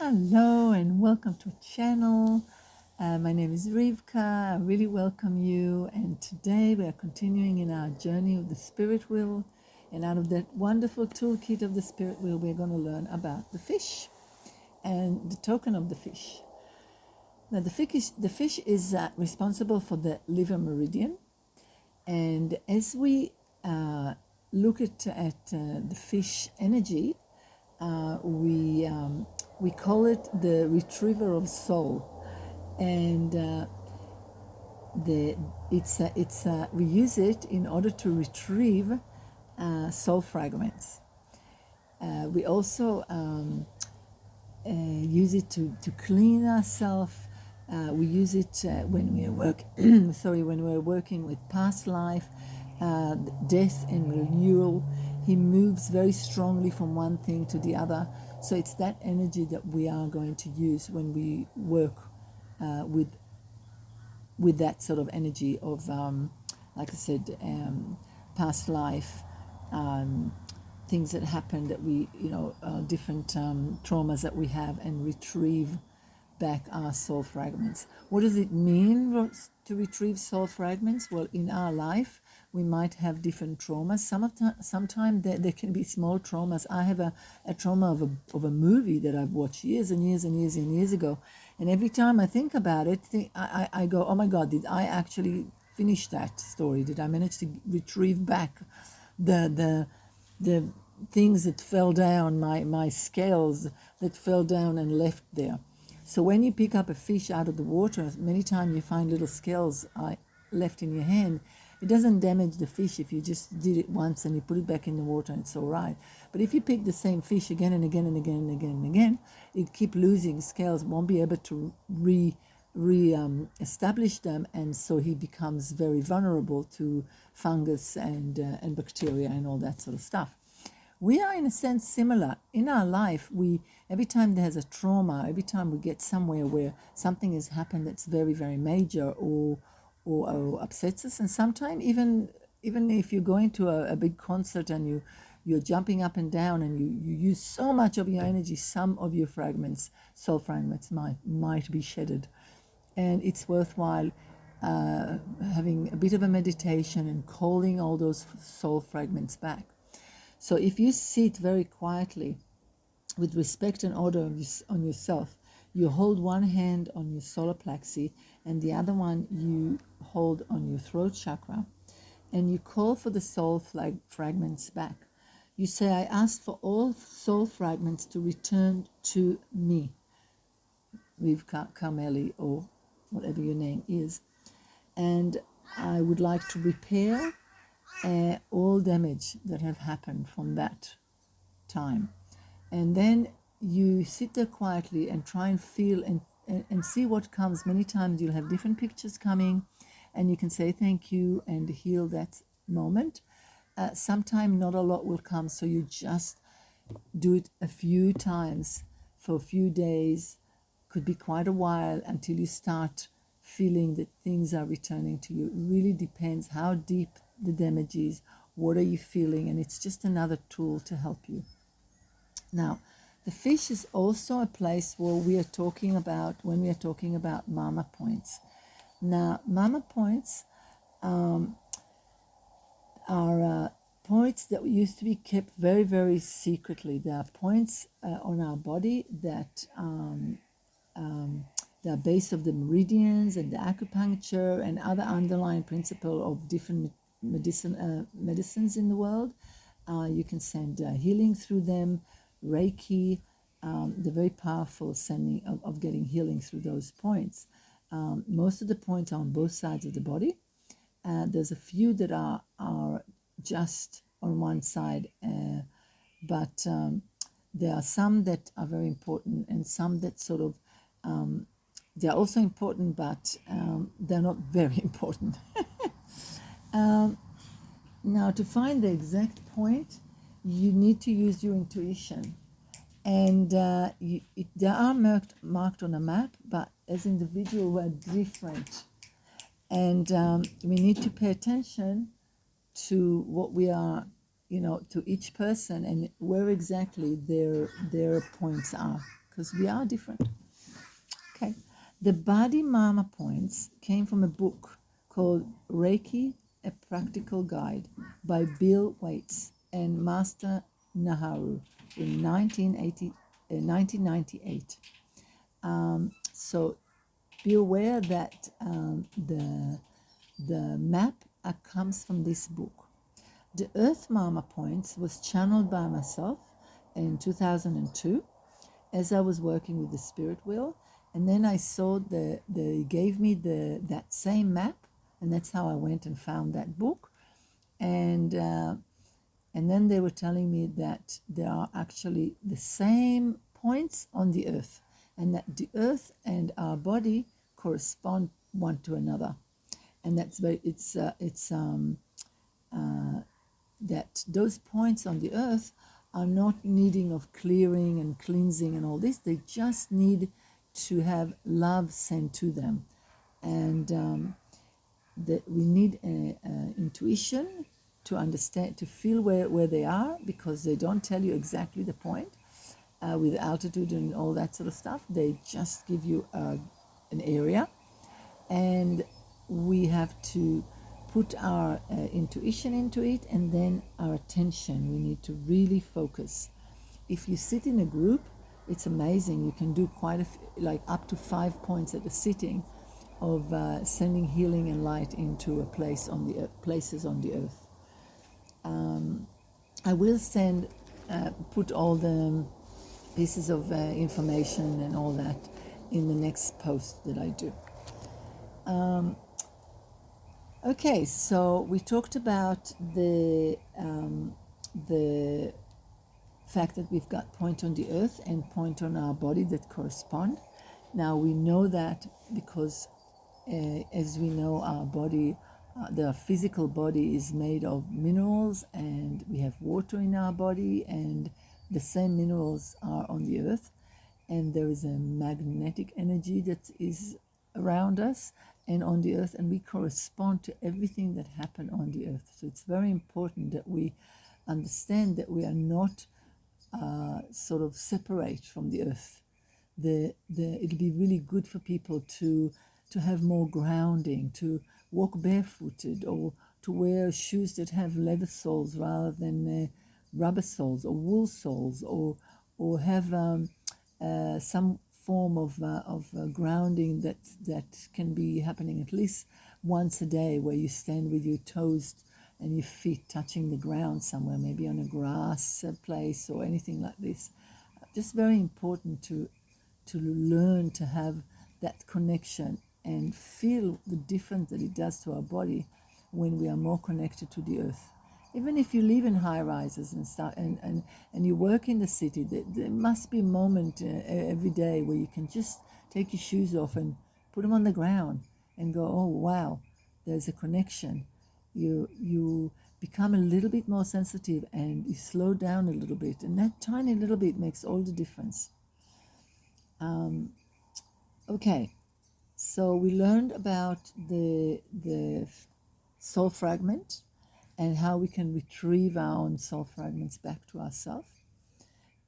Hello and welcome to channel. My name is Rivka. I really welcome you. And today we are continuing in our journey of the spirit wheel. And out of that wonderful toolkit of the spirit wheel, we're going to learn about the fish and the token of the fish. Now, the fish is responsible for the liver meridian. And as we look at the fish energy, we call it the retriever of soul, and we use it in order to retrieve soul fragments. We also use it to clean ourselves. We use it when we are when we're working with past life, death and renewal. He moves very strongly from one thing to the other. So it's that energy that we are going to use when we work with that sort of energy of, like I said, past life, things that happen that we, different traumas that we have, and retrieve back our soul fragments. What does it mean to retrieve soul fragments? Well, in our life, we might have different traumas. Sometimes there can be small traumas. I have a trauma of a movie that I've watched years and years and years and years ago. And every time I think about it, I go, oh my God, did I actually finish that story? Did I manage to retrieve back the things that fell down, my scales that fell down and left there? So when you pick up a fish out of the water, many times you find little scales left in your hand. It doesn't damage the fish if you just did it once and you put it back in the water and it's all right. But if you pick the same fish again and again and again and again and again, it keep losing scales, won't be able to establish them, and so he becomes very vulnerable to fungus and bacteria and all that sort of stuff. We are, in a sense, similar. In our life, every time there's a trauma, every time we get somewhere where something has happened that's very, very major or upsets us, and sometimes even if you're going to a big concert and you're jumping up and down and you use so much of your energy, some of your soul fragments might be shedded. And it's worthwhile having a bit of a meditation and calling all those soul fragments back. So if you sit very quietly with respect and order on yourself, you hold one hand on your solar plexus and the other one you hold on your throat chakra, and you call for the soul fragments back. You say, I ask for all soul fragments to return to me, Rivka Carmeli, or whatever your name is, and I would like to repair all damage that have happened from that time. And then you sit there quietly and try and feel and see what comes. Many times you'll have different pictures coming, and you can say thank you and heal that moment. Sometimes not a lot will come, so you just do it a few times for a few days. Could be quite a while until you start feeling that things are returning to you. It really depends how deep the damage is, what are you feeling, and it's just another tool to help you. Now, the fish is also a place where when we are talking about marma points. Now, marma points are points that used to be kept very, very secretly. There are points on our body that the base of the meridians and the acupuncture and other underlying principle of different medicines in the world. You can send healing through them, Reiki, the very powerful sending of getting healing through those points. Most of the points are on both sides of the body. There's a few that are just on one side, but there are some that are very important and some that sort of they're also important, but they're not very important. Now, to find the exact point, you need to use your intuition. And they are marked on a map, but as individuals, we're different. And we need to pay attention to what we are, to each person and where exactly their points are. because we are different. Okay. The body marma points came from a book called Reiki, A Practical Guide by Bill Waits and Master Naharu in 1998. So be aware that the map comes from this book. The Earth Marma Points was channeled by myself in 2002 as I was working with the spirit wheel, and then I saw they gave me that same map, and that's how I went and found that book, and then they were telling me that there are actually the same points on the earth, and that the earth and our body correspond one to another, and that's very that those points on the earth are not needing of clearing and cleansing and all this. They just need to have love sent to them, and that we need intuition to understand, to feel where they are, because they don't tell you exactly the point with altitude and all that sort of stuff. They just give you an area, and we have to put our intuition into it, and then our attention. We need to really focus. If you sit in a group, it's amazing. You can do quite like up to 5 points at a sitting of sending healing and light into a place on the places on the earth. I will put all the pieces of information and all that in the next post that I do. Okay, so we talked about the fact that we've got point on the earth and point on our body that correspond. Now we know that because as we know, our body, the physical body is made of minerals, and we have water in our body, and the same minerals are on the earth, and there is a magnetic energy that is around us and on the earth, and we correspond to everything that happened on the earth. So it's very important that we understand that we are not sort of separate from the earth. It'll be really good for people to have more grounding, to walk barefooted, or to wear shoes that have leather soles rather than rubber soles or wool soles, or have some form of grounding that can be happening at least once a day, where you stand with your toes and your feet touching the ground somewhere, maybe on a grass place or anything like this. Just very important to learn to have that connection and feel the difference that it does to our body when we are more connected to the earth. Even if you live in high rises and stuff, and you work in the city, there must be a moment every day where you can just take your shoes off and put them on the ground and go, oh wow, there's a connection. You become a little bit more sensitive, and you slow down a little bit, and that tiny little bit makes all the difference. Okay, so we learned about the soul fragment and how we can retrieve our own soul fragments back to ourselves.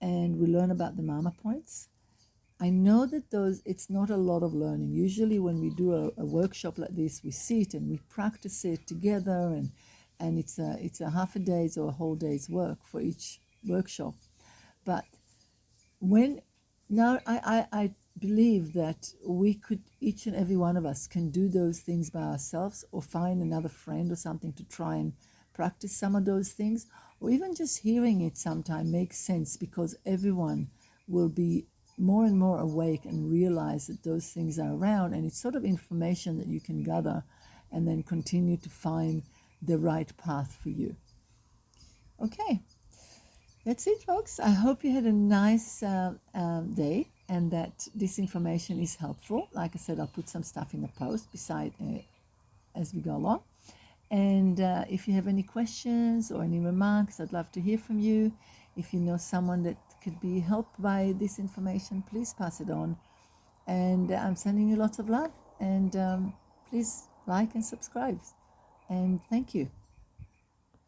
And we learn about the marma points. I know that it's not a lot of learning. Usually when we do a workshop like this, we sit and we practice it together, and it's a half a day's or a whole day's work for each workshop. But now I believe that we could, each and every one of us can do those things by ourselves, or find another friend or something to try and practice some of those things, or even just hearing it sometime makes sense, because everyone will be more and more awake and realize that those things are around, and it's sort of information that you can gather and then continue to find the right path for you. Okay, that's it, folks. I hope you had a nice day, and that this information is helpful. Like I said, I'll put some stuff in the post beside as we go along. And if you have any questions or any remarks, I'd love to hear from you. If you know someone that could be helped by this information, please pass it on. And I'm sending you lots of love. And please like and subscribe. And thank you.